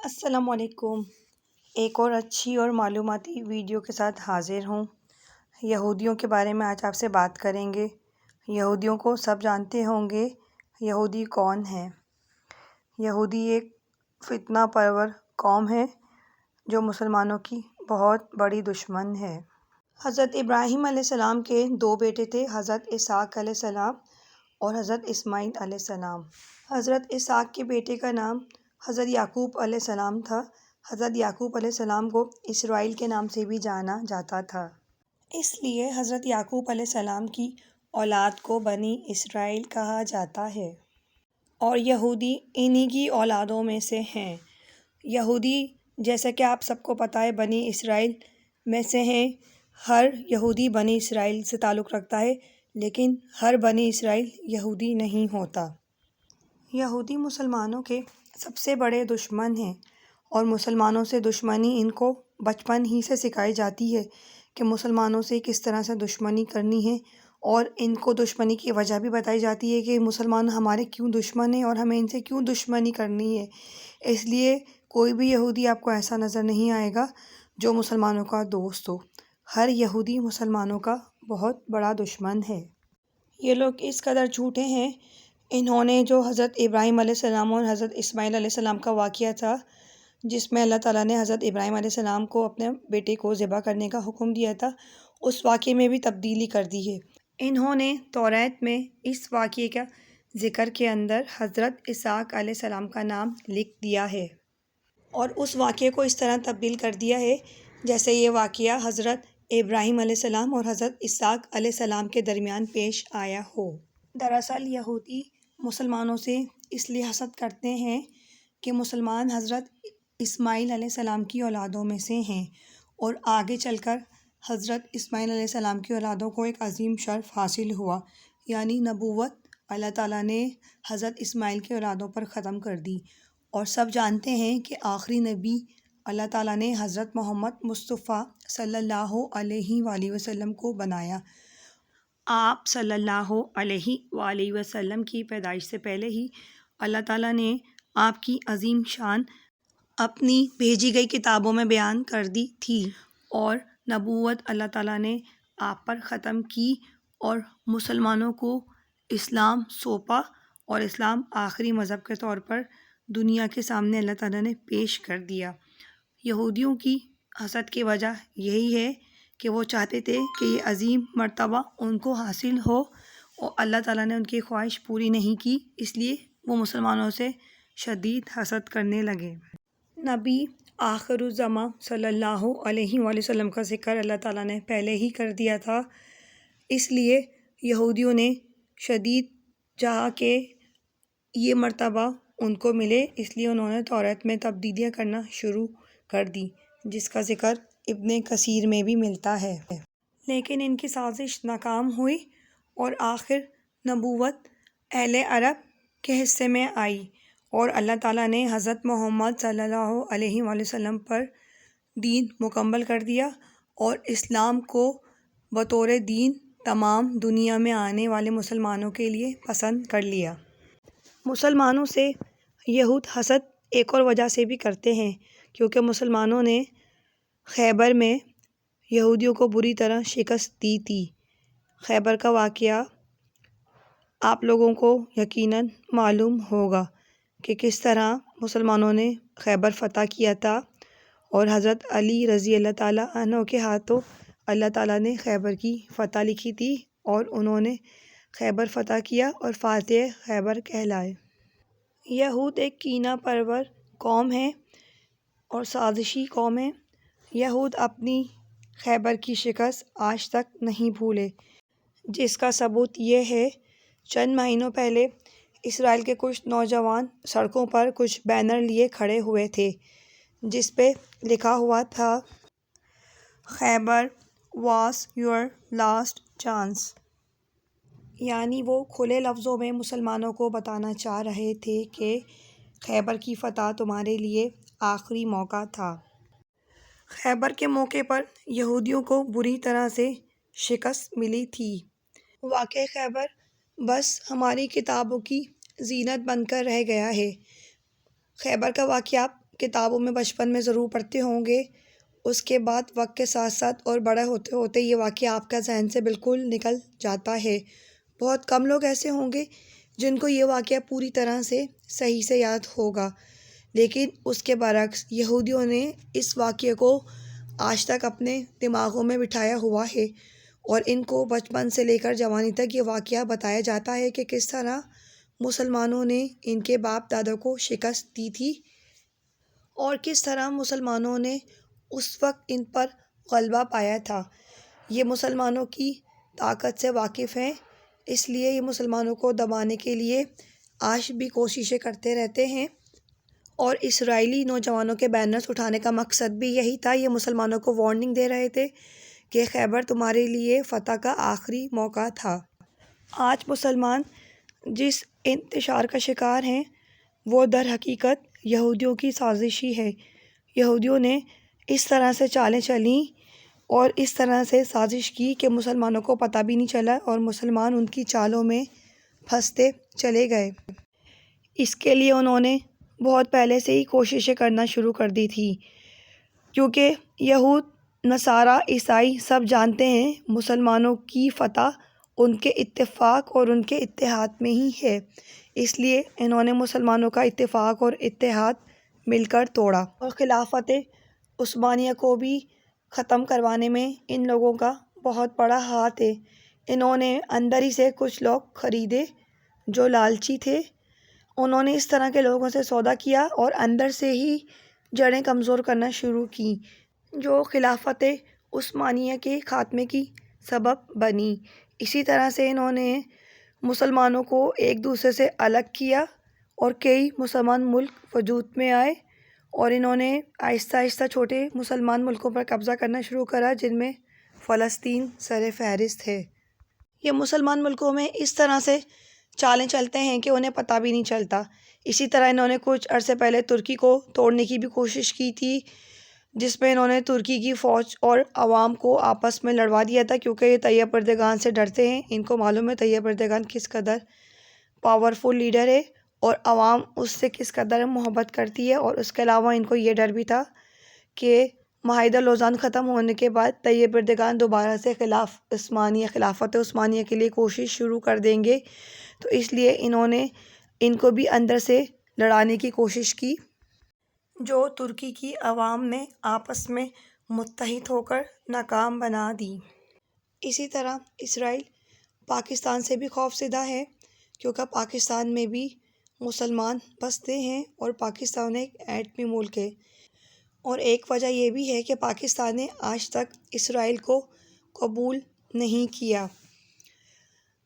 السلام علیکم۔ ایک اور اچھی اور معلوماتی ویڈیو کے ساتھ حاضر ہوں۔ یہودیوں کے بارے میں آج آپ سے بات کریں گے۔ یہودیوں کو سب جانتے ہوں گے۔ یہودی کون ہیں؟ یہودی ایک فتنہ پرور قوم ہے جو مسلمانوں کی بہت بڑی دشمن ہے۔ حضرت ابراہیم علیہ السلام کے 2 بیٹے تھے، حضرت اسحاق علیہ السلام اور حضرت اسماعیل علیہ السلام۔ حضرت اسحاق کے بیٹے کا نام حضرت یعقوب علیہ السلام تھا۔ حضرت یعقوب علیہ السلام کو اسرائیل کے نام سے بھی جانا جاتا تھا۔ اس لیے حضرت یعقوب علیہ السلام کی اولاد کو بنی اسرائیل کہا جاتا ہے، اور یہودی انہی کی اولادوں میں سے ہیں۔ یہودی، جیسا کہ آپ سب کو پتہ ہے، بنی اسرائیل میں سے ہیں۔ ہر یہودی بنی اسرائیل سے تعلق رکھتا ہے، لیکن ہر بنی اسرائیل یہودی نہیں ہوتا۔ یہودی مسلمانوں کے سب سے بڑے دشمن ہیں، اور مسلمانوں سے دشمنی ان کو بچپن ہی سے سکھائی جاتی ہے کہ مسلمانوں سے کس طرح سے دشمنی کرنی ہے، اور ان کو دشمنی کی وجہ بھی بتائی جاتی ہے کہ مسلمان ہمارے کیوں دشمن ہیں اور ہمیں ان سے کیوں دشمنی کرنی ہے۔ اس لیے کوئی بھی یہودی آپ کو ایسا نظر نہیں آئے گا جو مسلمانوں کا دوست ہو۔ ہر یہودی مسلمانوں کا بہت بڑا دشمن ہے۔ یہ لوگ اس قدر جھوٹے ہیں، انہوں نے جو حضرت ابراہیم علیہ السلام اور حضرت اسماعیل علیہ السلام کا واقعہ تھا، جس میں اللہ تعالیٰ نے حضرت ابراہیم علیہ السلام کو اپنے بیٹے کو ذبح کرنے کا حکم دیا تھا، اس واقعے میں بھی تبدیلی کر دی ہے۔ انہوں نے توریت میں اس واقعے کا ذکر کے اندر حضرت اسحاق علیہ السلام کا نام لکھ دیا ہے، اور اس واقعے کو اس طرح تبدیل کر دیا ہے جیسے یہ واقعہ حضرت ابراہیم علیہ السلام اور حضرت اسحاق علیہ السلام کے درمیان پیش آیا ہو۔ دراصل یہودی مسلمانوں سے اس لیے حسد کرتے ہیں کہ مسلمان حضرت اسماعیل علیہ السلام کی اولادوں میں سے ہیں، اور آگے چل کر حضرت اسماعیل علیہ السلام کی اولادوں کو ایک عظیم شرف حاصل ہوا، یعنی نبوت اللہ تعالیٰ نے حضرت اسماعیل کی اولادوں پر ختم کر دی۔ اور سب جانتے ہیں کہ آخری نبی اللہ تعالیٰ نے حضرت محمد مصطفیٰ صلی اللہ علیہ وآلہ وسلم کو بنایا۔ آپ صلی اللہ علیہ وآلہ وسلم کی پیدائش سے پہلے ہی اللہ تعالیٰ نے آپ کی عظیم شان اپنی بھیجی گئی کتابوں میں بیان کر دی تھی، اور نبوت اللہ تعالیٰ نے آپ پر ختم کی اور مسلمانوں کو اسلام سونپا، اور اسلام آخری مذہب کے طور پر دنیا کے سامنے اللہ تعالیٰ نے پیش کر دیا۔ یہودیوں کی حسد کی وجہ یہی ہے کہ وہ چاہتے تھے کہ یہ عظیم مرتبہ ان کو حاصل ہو، اور اللہ تعالیٰ نے ان کی خواہش پوری نہیں کی، اس لیے وہ مسلمانوں سے شدید حسد کرنے لگے۔ نبی آخر الزماں صلی اللہ علیہ وآلہ وسلم کا ذکر اللہ تعالیٰ نے پہلے ہی کر دیا تھا، اس لیے یہودیوں نے شدید چاہا کہ یہ مرتبہ ان کو ملے، اس لیے انہوں نے توریت میں تبدیلیاں کرنا شروع کر دی، جس کا ذکر ابن کثیر میں بھی ملتا ہے۔ لیکن ان کی سازش ناکام ہوئی، اور آخر نبوت اہل عرب کے حصے میں آئی، اور اللہ تعالیٰ نے حضرت محمد صلی اللہ علیہ وآلہ وسلم پر دین مکمل کر دیا، اور اسلام کو بطور دین تمام دنیا میں آنے والے مسلمانوں کے لیے پسند کر لیا۔ مسلمانوں سے یہود حسد ایک اور وجہ سے بھی کرتے ہیں، کیونکہ مسلمانوں نے خیبر میں یہودیوں کو بری طرح شکست دی تھی۔ خیبر کا واقعہ آپ لوگوں کو یقیناً معلوم ہوگا کہ کس طرح مسلمانوں نے خیبر فتح کیا تھا، اور حضرت علی رضی اللہ تعالیٰ عنہ کے ہاتھوں اللہ تعالیٰ نے خیبر کی فتح لکھی تھی، اور انہوں نے خیبر فتح کیا اور فاتح خیبر کہلائے۔ یہود ایک کینہ پرور قوم ہے اور سازشی قوم ہے۔ یہود اپنی خیبر کی شکست آج تک نہیں بھولے، جس کا ثبوت یہ ہے، چند مہینوں پہلے اسرائیل کے کچھ نوجوان سڑکوں پر کچھ بینر لیے کھڑے ہوئے تھے، جس پہ لکھا ہوا تھا خیبر واز یور لاسٹ چانس، یعنی وہ کھلے لفظوں میں مسلمانوں کو بتانا چاہ رہے تھے کہ خیبر کی فتح تمہارے لیے آخری موقع تھا۔ خیبر کے موقع پر یہودیوں کو بری طرح سے شکست ملی تھی۔ واقعہ خیبر بس ہماری کتابوں کی زینت بن کر رہ گیا ہے۔ خیبر کا واقعہ آپ کتابوں میں بچپن میں ضرور پڑھتے ہوں گے، اس کے بعد وقت کے ساتھ ساتھ اور بڑا ہوتے ہوتے یہ واقعہ آپ کا ذہن سے بالکل نکل جاتا ہے۔ بہت کم لوگ ایسے ہوں گے جن کو یہ واقعہ پوری طرح سے صحیح سے یاد ہوگا، لیکن اس کے برعکس یہودیوں نے اس واقعے کو آج تک اپنے دماغوں میں بٹھایا ہوا ہے، اور ان کو بچپن سے لے کر جوانی تک یہ واقعہ بتایا جاتا ہے کہ کس طرح مسلمانوں نے ان کے باپ دادا کو شکست دی تھی، اور کس طرح مسلمانوں نے اس وقت ان پر غلبہ پایا تھا۔ یہ مسلمانوں کی طاقت سے واقف ہیں، اس لیے یہ مسلمانوں کو دبانے کے لیے آج بھی کوششیں کرتے رہتے ہیں، اور اسرائیلی نوجوانوں کے بینرز اٹھانے کا مقصد بھی یہی تھا۔ یہ مسلمانوں کو وارننگ دے رہے تھے کہ خیبر تمہارے لیے فتح کا آخری موقع تھا۔ آج مسلمان جس انتشار کا شکار ہیں وہ در حقیقت یہودیوں کی سازش ہی ہے۔ یہودیوں نے اس طرح سے چالیں چلیں اور اس طرح سے سازش کی کہ مسلمانوں کو پتہ بھی نہیں چلا، اور مسلمان ان کی چالوں میں پھنستے چلے گئے۔ اس کے لیے انہوں نے بہت پہلے سے ہی کوششیں کرنا شروع کر دی تھی، کیونکہ یہود، نصارہ، عیسائی سب جانتے ہیں مسلمانوں کی فتح ان کے اتفاق اور ان کے اتحاد میں ہی ہے۔ اس لیے انہوں نے مسلمانوں کا اتفاق اور اتحاد مل کر توڑا، اور خلافت عثمانیہ کو بھی ختم کروانے میں ان لوگوں کا بہت بڑا ہاتھ ہے۔ انہوں نے اندر ہی سے کچھ لوگ خریدے جو لالچی تھے، انہوں نے اس طرح کے لوگوں سے سودا کیا اور اندر سے ہی جڑیں کمزور کرنا شروع کی، جو خلافت عثمانیہ کے خاتمے کی سبب بنی۔ اسی طرح سے انہوں نے مسلمانوں کو ایک دوسرے سے الگ کیا، اور کئی مسلمان ملک وجود میں آئے، اور انہوں نے آہستہ آہستہ چھوٹے مسلمان ملکوں پر قبضہ کرنا شروع کرا، جن میں فلسطین سر فہرست ہے۔ یہ مسلمان ملکوں میں اس طرح سے چالیں چلتے ہیں کہ انہیں پتہ بھی نہیں چلتا۔ اسی طرح انہوں نے کچھ عرصے پہلے ترکی کو توڑنے کی بھی کوشش کی تھی، جس میں انہوں نے ترکی کی فوج اور عوام کو آپس میں لڑوا دیا تھا، کیونکہ یہ طیب اردگان سے ڈرتے ہیں۔ ان کو معلوم ہے طیب اردگان کس قدر پاورفل لیڈر ہے اور عوام اس سے کس قدر محبت کرتی ہے، اور اس کے علاوہ ان کو یہ ڈر بھی تھا کہ معاہدہ لوزان ختم ہونے کے بعد طیب اردگان دوبارہ سے خلافت عثمانیہ کے لیے کوشش شروع کر دیں گے، تو اس لیے انہوں نے ان کو بھی اندر سے لڑانے کی کوشش کی، جو ترکی کی عوام نے آپس میں متحد ہو کر ناکام بنا دی۔ اسی طرح اسرائیل پاکستان سے بھی خوفزدہ ہے، کیونکہ پاکستان میں بھی مسلمان بستے ہیں، اور پاکستان ایک ایٹمی ملک ہے، اور ایک وجہ یہ بھی ہے کہ پاکستان نے آج تک اسرائیل کو قبول نہیں کیا۔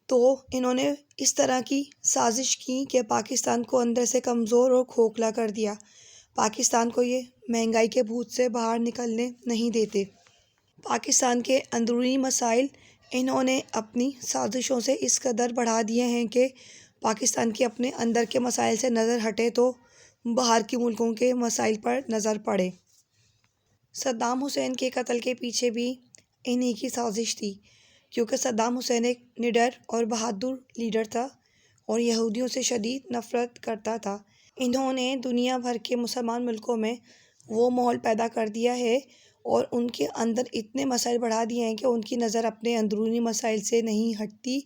تو انہوں نے اس طرح کی سازش کی کہ پاکستان کو اندر سے کمزور اور کھوکھلا کر دیا۔ پاکستان کو یہ مہنگائی کے بھوت سے باہر نکلنے نہیں دیتے۔ پاکستان کے اندرونی مسائل انہوں نے اپنی سازشوں سے اس قدر بڑھا دیے ہیں کہ پاکستان کے اپنے اندر کے مسائل سے نظر ہٹے تو باہر کے ملکوں کے مسائل پر نظر پڑے۔ صدام حسین کے قتل کے پیچھے بھی انہی کی سازش تھی، کیونکہ صدام حسین ایک نڈر اور بہادر لیڈر تھا اور یہودیوں سے شدید نفرت کرتا تھا۔ انہوں نے دنیا بھر کے مسلمان ملکوں میں وہ ماحول پیدا کر دیا ہے اور ان کے اندر اتنے مسائل بڑھا دیے ہیں کہ ان کی نظر اپنے اندرونی مسائل سے نہیں ہٹتی،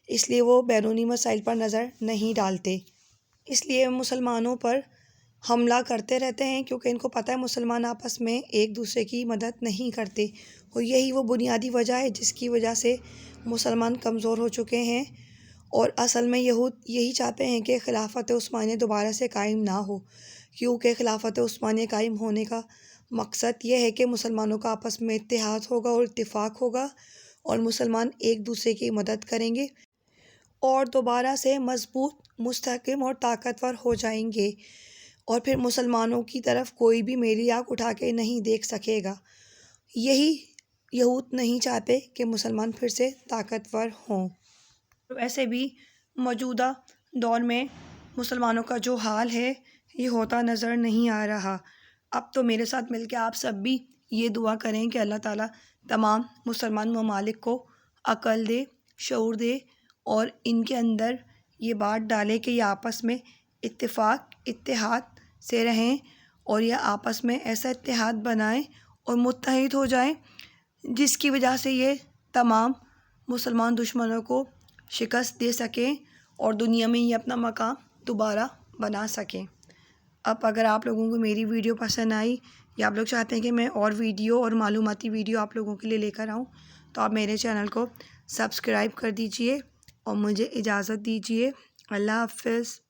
اس لیے وہ بیرونی مسائل پر نظر نہیں ڈالتے۔ اس لیے مسلمانوں پر حملہ کرتے رہتے ہیں، کیونکہ ان کو پتہ ہے مسلمان آپس میں ایک دوسرے کی مدد نہیں کرتے، اور یہی وہ بنیادی وجہ ہے جس کی وجہ سے مسلمان کمزور ہو چکے ہیں۔ اور اصل میں یہود یہی چاہتے ہیں کہ خلافت عثمانیہ دوبارہ سے قائم نہ ہو، کیونکہ خلافت عثمانیہ قائم ہونے کا مقصد یہ ہے کہ مسلمانوں کا آپس میں اتحاد ہوگا اور اتفاق ہوگا، اور مسلمان ایک دوسرے کی مدد کریں گے اور دوبارہ سے مضبوط، مستحکم اور طاقتور ہو جائیں گے، اور پھر مسلمانوں کی طرف کوئی بھی میلی آنکھ اٹھا کے نہیں دیکھ سکے گا۔ یہی یہود نہیں چاہتے کہ مسلمان پھر سے طاقتور ہوں۔ ویسے بھی موجودہ دور میں مسلمانوں کا جو حال ہے یہ ہوتا نظر نہیں آ رہا۔ اب تو میرے ساتھ مل کے آپ سب بھی یہ دعا کریں کہ اللہ تعالیٰ تمام مسلمان ممالک کو عقل دے، شعور دے، اور ان کے اندر یہ بات ڈالے کہ یہ آپس میں اتفاق، اتحاد سے رہیں اور یہ آپس میں ایسا اتحاد بنائیں اور متحد ہو جائیں جس کی وجہ سے یہ تمام مسلمان دشمنوں کو شکست دے سکیں اور دنیا میں یہ اپنا مقام دوبارہ بنا سکیں۔ اب اگر آپ لوگوں کو میری ویڈیو پسند آئی یا آپ لوگ چاہتے ہیں کہ میں اور ویڈیو اور معلوماتی ویڈیو آپ لوگوں کے لیے لے کر آؤں تو آپ میرے چینل کو سبسکرائب کر دیجئے اور مجھے اجازت دیجئے۔ اللہ حافظ۔